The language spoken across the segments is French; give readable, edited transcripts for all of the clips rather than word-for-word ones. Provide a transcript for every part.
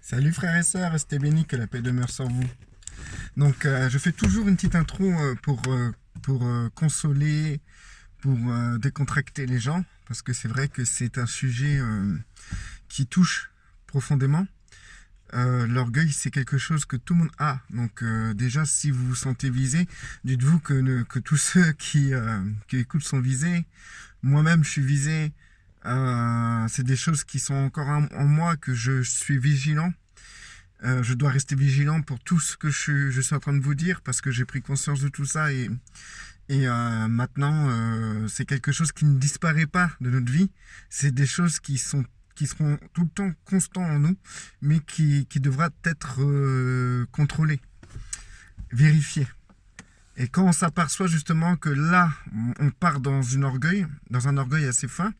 Salut frères et sœurs, restez bénis, que la paix demeure sur vous. Donc je fais toujours une petite intro pour consoler, pour décontracter les gens, parce que c'est vrai que c'est un sujet qui touche profondément. L'orgueil, c'est quelque chose que tout le monde a. Donc déjà, si vous vous sentez visé, dites-vous que tous ceux qui écoutent sont visés. Moi-même, je suis visé. C'est des choses qui sont encore en moi, que je suis vigilant. Je dois rester vigilant pour tout ce que je suis en train de vous dire, parce que j'ai pris conscience de tout ça et maintenant c'est quelque chose qui ne disparaît pas de notre vie. C'est des choses qui seront tout le temps constants en nous, mais qui devra être contrôlées, vérifiées. Et quand on s'aperçoit justement que là, on part dans un orgueil assez fin,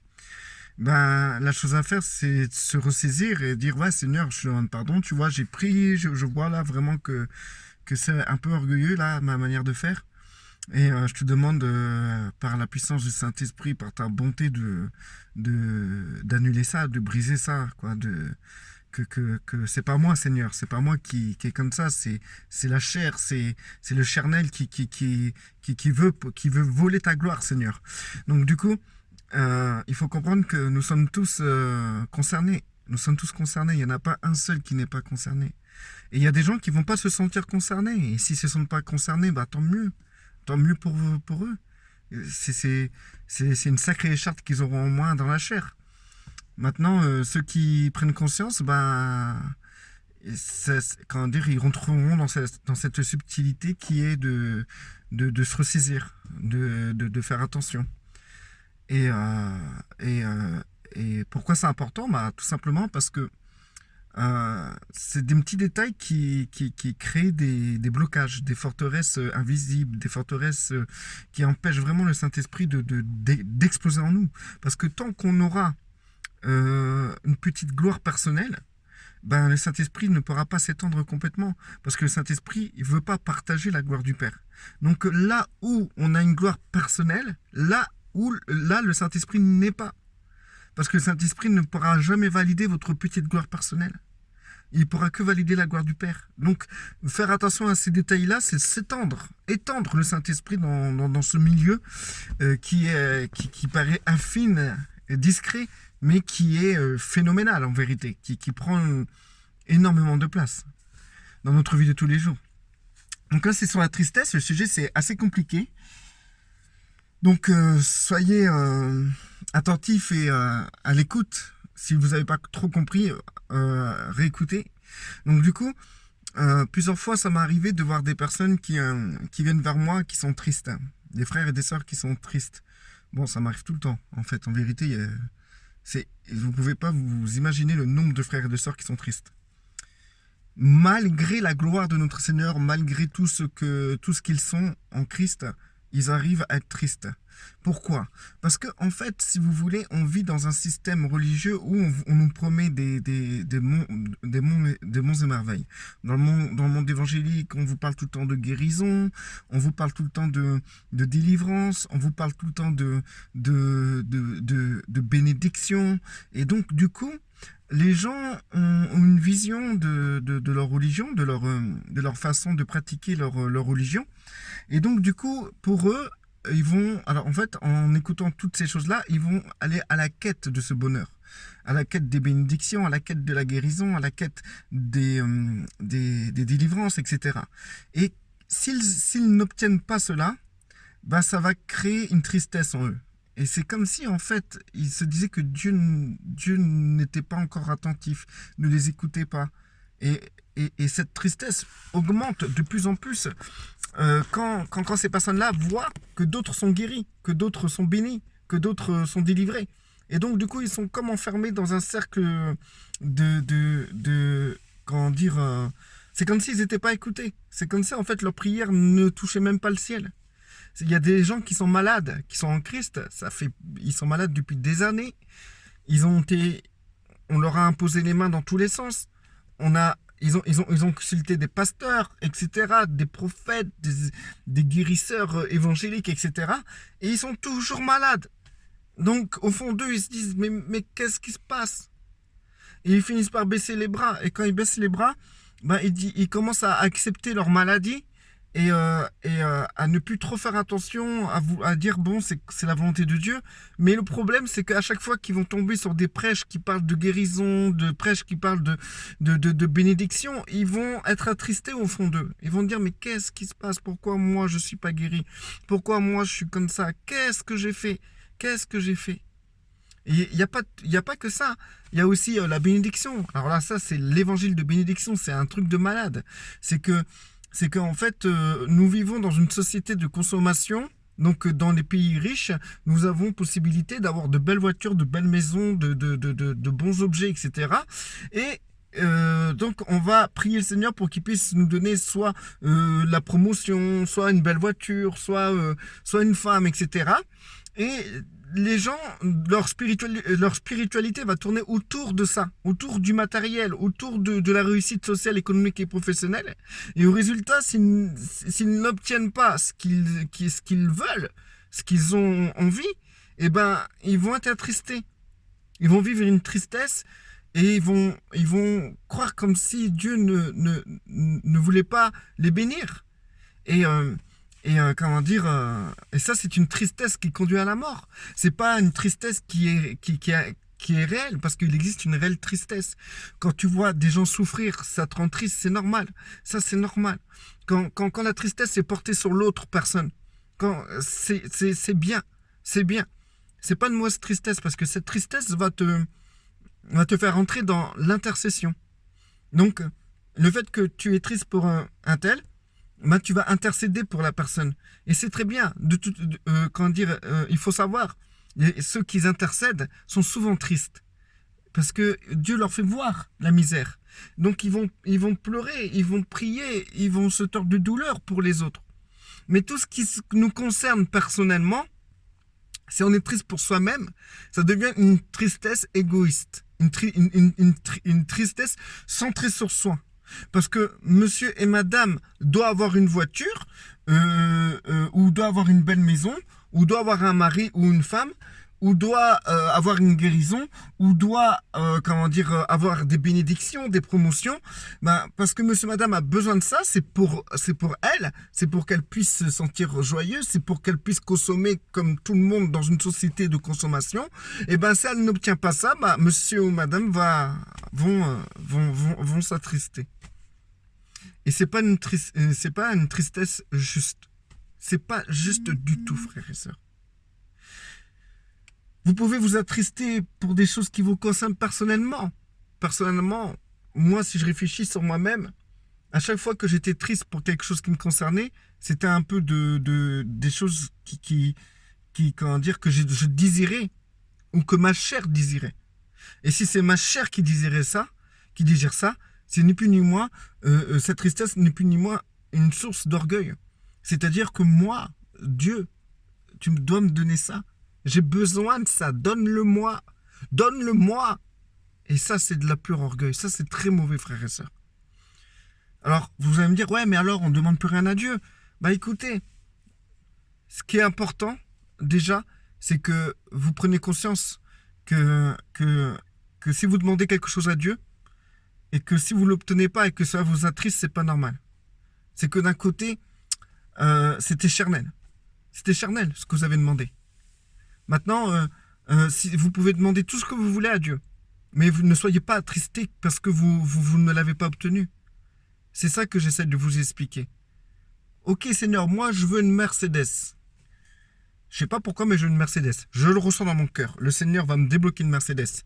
ben, la chose à faire, c'est de se ressaisir et dire, ouais, Seigneur, je te demande pardon, tu vois, j'ai pris, je vois là vraiment que c'est un peu orgueilleux, là, ma manière de faire. Et je te demande, par la puissance du Saint-Esprit, par ta bonté, d'annuler ça, de briser ça, quoi, que c'est pas moi, Seigneur, c'est pas moi qui est comme ça, c'est la chair, c'est le charnel qui veut voler ta gloire, Seigneur. Donc, du coup, il faut comprendre que nous sommes tous concernés. Nous sommes tous concernés. Il n'y en a pas un seul qui n'est pas concerné. Et il y a des gens qui vont pas se sentir concernés. Et s'ils ne se sentent pas concernés, bah, tant mieux. Tant mieux pour eux. C'est une sacrée écharpe qu'ils auront en moins dans la chair. Maintenant, ceux qui prennent conscience, bah, comment dire, ils rentreront dans cette subtilité qui est de se ressaisir, de faire attention. Et, euh, et, euh, et pourquoi c'est important? Bah, tout simplement parce que c'est des petits détails qui créent des blocages, des forteresses invisibles, des forteresses qui empêchent vraiment le Saint-Esprit d'exploser en nous. Parce que tant qu'on aura une petite gloire personnelle, ben, le Saint-Esprit ne pourra pas s'étendre complètement. Parce que le Saint-Esprit ne veut pas partager la gloire du Père. Donc là où on a une gloire personnelle, là le Saint-Esprit n'est pas. Parce que le Saint-Esprit ne pourra jamais valider votre petite gloire personnelle. Il ne pourra que valider la gloire du Père. Donc, faire attention à ces détails-là, c'est étendre le Saint-Esprit dans ce milieu qui paraît infime, discret, mais qui est phénoménal en vérité, qui prend énormément de place dans notre vie de tous les jours. Donc là, c'est sur la tristesse. Le sujet, c'est assez compliqué. Donc, soyez attentifs et à l'écoute. Si vous n'avez pas trop compris, réécoutez. Donc, du coup, plusieurs fois, ça m'est arrivé de voir des personnes qui viennent vers moi, qui sont tristes. Des frères et des sœurs qui sont tristes. Bon, ça m'arrive tout le temps. En fait, en vérité, vous ne pouvez pas vous imaginer le nombre de frères et de sœurs qui sont tristes. Malgré la gloire de notre Seigneur, malgré tout ce qu'ils sont en Christ, ils arrivent à être tristes. Pourquoi? Parce que, en fait, si vous voulez, on vit dans un système religieux où on nous promet des monts et merveilles. Dans le monde évangélique, on vous parle tout le temps de guérison, on vous parle tout le temps de délivrance, on vous parle tout le temps de bénédiction. Et donc, du coup, les gens ont une vision de leur religion, de leur façon de pratiquer leur religion. Et donc, du coup, pour eux, ils vont, alors en fait, en écoutant toutes ces choses-là, ils vont aller à la quête de ce bonheur, à la quête des bénédictions, à la quête de la guérison, à la quête des délivrances, etc. Et s'ils n'obtiennent pas cela, bah, ça va créer une tristesse en eux. Et c'est comme si, en fait, ils se disaient que Dieu n'était pas encore attentif, ne les écoutait pas. Et cette tristesse augmente de plus en plus quand ces personnes-là voient que d'autres sont guéris, que d'autres sont bénis, que d'autres sont délivrés. Et donc, du coup, ils sont comme enfermés dans un cercle comment dire, c'est comme s'ils n'étaient pas écoutés. C'est comme si, en fait, leur prière ne touchait même pas le ciel. Il y a des gens qui sont malades, qui sont en Christ, ils sont malades depuis des années. On leur a imposé les mains dans tous les sens. Ils ont consulté des pasteurs, etc., des prophètes, des guérisseurs évangéliques, etc. Et ils sont toujours malades. Donc, au fond d'eux, ils se disent, mais qu'est-ce qui se passe? et ils finissent par baisser les bras. Et quand ils baissent les bras, ben, ils commencent à accepter leur maladie à ne plus trop faire attention, à dire bon, c'est la volonté de Dieu. Mais le problème, c'est qu'à chaque fois qu'ils vont tomber sur des prêches qui parlent de guérison, de prêches qui parlent de bénédiction, ils vont être attristés au fond d'eux. Ils vont dire mais qu'est-ce qui se passe? Pourquoi moi je suis pas guéri? Pourquoi moi je suis comme ça? Qu'est-ce que j'ai fait? Qu'est-ce que j'ai fait? Et il y a pas que ça. Il y a aussi la bénédiction. Alors là, ça, c'est l'évangile de bénédiction. C'est un truc de malade. C'est que, c'est qu'en fait, nous vivons dans une société de consommation. Donc, dans les pays riches, nous avons possibilité d'avoir de belles voitures, de belles maisons, de bons objets, etc. Et donc, on va prier le Seigneur pour qu'il puisse nous donner soit la promotion, soit une belle voiture, soit une femme, etc. Et les gens, leur spiritualité va tourner autour de ça, autour du matériel, autour de la réussite sociale, économique et professionnelle. Et au résultat, s'ils n'obtiennent pas ce qu'ils veulent, ce qu'ils ont envie, eh ben, ils vont être attristés. Ils vont vivre une tristesse et ils vont croire comme si Dieu ne voulait pas les bénir. Et comment dire, et ça c'est une tristesse qui conduit à la mort. C'est pas une tristesse qui est réelle, parce qu'il existe une réelle tristesse. Quand tu vois des gens souffrir, ça te rend triste, c'est normal. Ça c'est normal. Quand la tristesse est portée sur l'autre personne, c'est bien, c'est bien. C'est pas une mauvaise tristesse, parce que cette tristesse va te faire entrer dans l'intercession. Donc, le fait que tu es triste pour un tel, ben, tu vas intercéder pour la personne. Et c'est très bien. Il faut savoir, ceux qui intercèdent sont souvent tristes. Parce que Dieu leur fait voir la misère. Donc ils vont pleurer, ils vont prier, ils vont se tordre de douleur pour les autres. Mais tout ce qui nous concerne personnellement, si on est triste pour soi-même, ça devient une tristesse égoïste. Une tristesse centrée sur soi. Parce que monsieur et madame doivent avoir une voiture, ou doivent avoir une belle maison, ou doivent avoir un mari ou une femme, ou doit avoir une guérison, ou doit avoir des bénédictions, des promotions, ben, parce que monsieur madame a besoin de ça, c'est pour elle, c'est pour qu'elle puisse se sentir joyeuse, c'est pour qu'elle puisse consommer comme tout le monde dans une société de consommation. Et ben si elle n'obtient pas ça, ben, monsieur ou madame vont s'attrister. Et c'est pas une tristesse juste. C'est pas juste du tout, frères et sœurs. Vous pouvez vous attrister pour des choses qui vous concernent personnellement. Personnellement, moi, si je réfléchis sur moi-même, à chaque fois que j'étais triste pour quelque chose qui me concernait, c'était un peu des choses que je désirais, ou que ma chair désirait. Et si c'est ma chair qui désire ça, c'est ni plus ni moins, cette tristesse n'est plus ni moins une source d'orgueil. C'est-à-dire que moi, Dieu, tu dois me donner ça. J'ai besoin de ça. Donne-le-moi. Donne-le-moi. Et ça, c'est de la pure orgueil. Ça, c'est très mauvais, frères et sœurs. Alors, vous allez me dire, ouais, mais alors, on ne demande plus rien à Dieu. Bah, écoutez, ce qui est important, déjà, c'est que vous prenez conscience que si vous demandez quelque chose à Dieu, et que si vous ne l'obtenez pas et que ça vous attriste, c'est pas normal. C'est que d'un côté, c'était charnel. C'était charnel, ce que vous avez demandé. Maintenant, si vous pouvez demander tout ce que vous voulez à Dieu, mais vous ne soyez pas attristé parce que vous ne l'avez pas obtenu. C'est ça que j'essaie de vous expliquer. Ok Seigneur, moi je veux une Mercedes. Je sais pas pourquoi, mais je veux une Mercedes. Je le ressens dans mon cœur. Le Seigneur va me débloquer une Mercedes.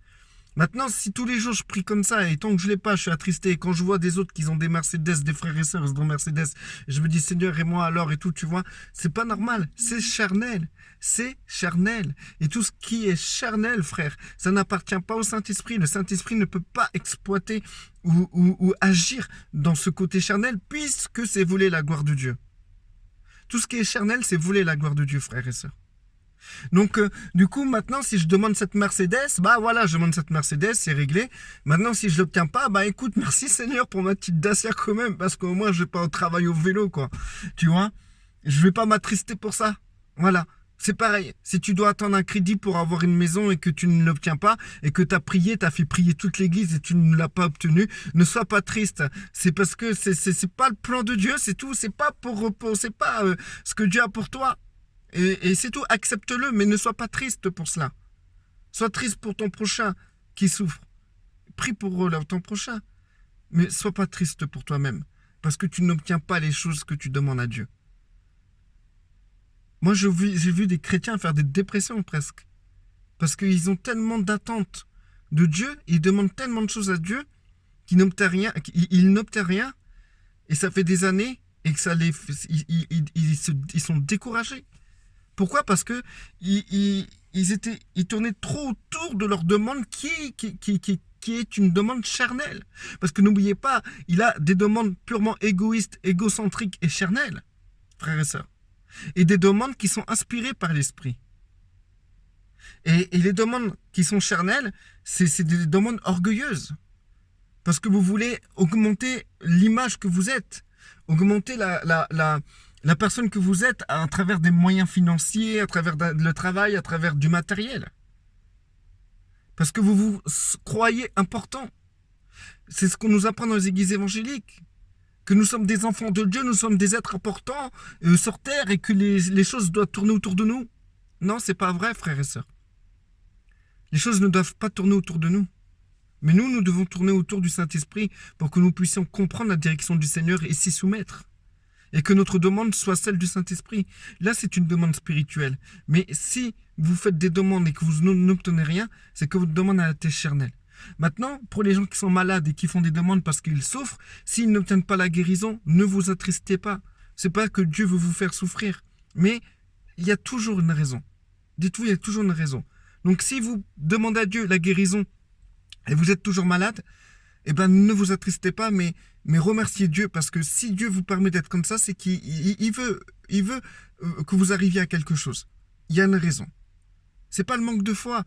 Maintenant, si tous les jours je prie comme ça, et tant que je l'ai pas, je suis attristé, et quand je vois des autres qui ont des Mercedes, des frères et sœurs, ils ont des Mercedes, je me dis Seigneur, et moi alors, et tout, tu vois, c'est pas normal, c'est charnel, c'est charnel. Et tout ce qui est charnel, frère, ça n'appartient pas au Saint-Esprit. Le Saint-Esprit ne peut pas exploiter ou agir dans ce côté charnel, puisque c'est voler la gloire de Dieu. Tout ce qui est charnel, c'est voler la gloire de Dieu, frères et sœurs. Donc, du coup, maintenant, si je demande cette Mercedes, bah voilà, je demande cette Mercedes, c'est réglé. Maintenant, si je l'obtiens pas, bah écoute, merci Seigneur pour ma petite Dacia quand même, parce qu'au moins, je vais pas au travail au vélo, quoi. Tu vois, je vais pas m'attrister pour ça. Voilà. C'est pareil, si tu dois attendre un crédit pour avoir une maison et que tu ne l'obtiens pas, et que tu as prié, tu as fait prier toute l'église et tu ne l'as pas obtenu, ne sois pas triste. C'est parce que c'est pas le plan de Dieu, c'est tout. C'est pas c'est pas ce que Dieu a pour toi. Et c'est tout, accepte-le, mais ne sois pas triste pour cela. Sois triste pour ton prochain qui souffre. Prie pour ton prochain. Mais sois pas triste pour toi-même. Parce que tu n'obtiens pas les choses que tu demandes à Dieu. Moi, j'ai vu des chrétiens faire des dépressions presque. Parce qu'ils ont tellement d'attentes de Dieu, ils demandent tellement de choses à Dieu qu'ils n'obtiennent rien, ils n'obtiennent rien. Et ça fait des années et que ils sont découragés. Pourquoi? Parce que ils tournaient trop autour de leur demande qui est une demande charnelle. Parce que n'oubliez pas, il a des demandes purement égoïstes, égocentriques et charnelles, frères et sœurs. Et des demandes qui sont inspirées par l'esprit. Et les demandes qui sont charnelles, c'est des demandes orgueilleuses. Parce que vous voulez augmenter l'image que vous êtes, augmenter la personne que vous êtes à travers des moyens financiers, à travers le travail, à travers du matériel. Parce que vous vous croyez important. C'est ce qu'on nous apprend dans les églises évangéliques. Que nous sommes des enfants de Dieu, nous sommes des êtres importants sur terre et que les choses doivent tourner autour de nous. Non, c'est pas vrai, frères et sœurs. Les choses ne doivent pas tourner autour de nous. Mais nous devons tourner autour du Saint-Esprit pour que nous puissions comprendre la direction du Seigneur et s'y soumettre. Et que notre demande soit celle du Saint-Esprit. Là, c'est une demande spirituelle. Mais si vous faites des demandes et que vous n'obtenez rien, c'est que votre demande a été charnelle. Maintenant, pour les gens qui sont malades et qui font des demandes parce qu'ils souffrent, s'ils n'obtiennent pas la guérison, ne vous attristez pas. C'est pas que Dieu veut vous faire souffrir, mais il y a toujours une raison. Dites-vous, il y a toujours une raison. Donc si vous demandez à Dieu la guérison et vous êtes toujours malade, eh ben ne vous attristez pas, mais remerciez Dieu, parce que si Dieu vous permet d'être comme ça, c'est qu'il veut que vous arriviez à quelque chose. Il y a une raison. C'est pas le manque de foi.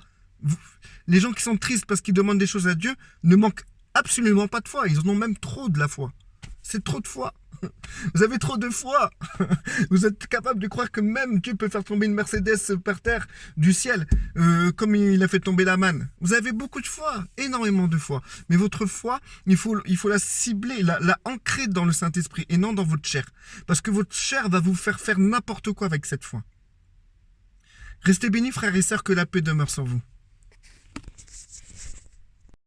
Les gens qui sont tristes parce qu'ils demandent des choses à Dieu ne manquent absolument pas de foi. Ils en ont même trop de la foi. C'est trop de foi. Vous avez trop de foi. Vous êtes capable de croire que même Dieu peut faire tomber une Mercedes par terre du ciel, comme il a fait tomber la manne. Vous avez beaucoup de foi, énormément de foi. Mais votre foi, il faut la cibler, la ancrer dans le Saint-Esprit et non dans votre chair. Parce que votre chair va vous faire n'importe quoi avec cette foi. Restez bénis, frères et sœurs, que la paix demeure sur vous.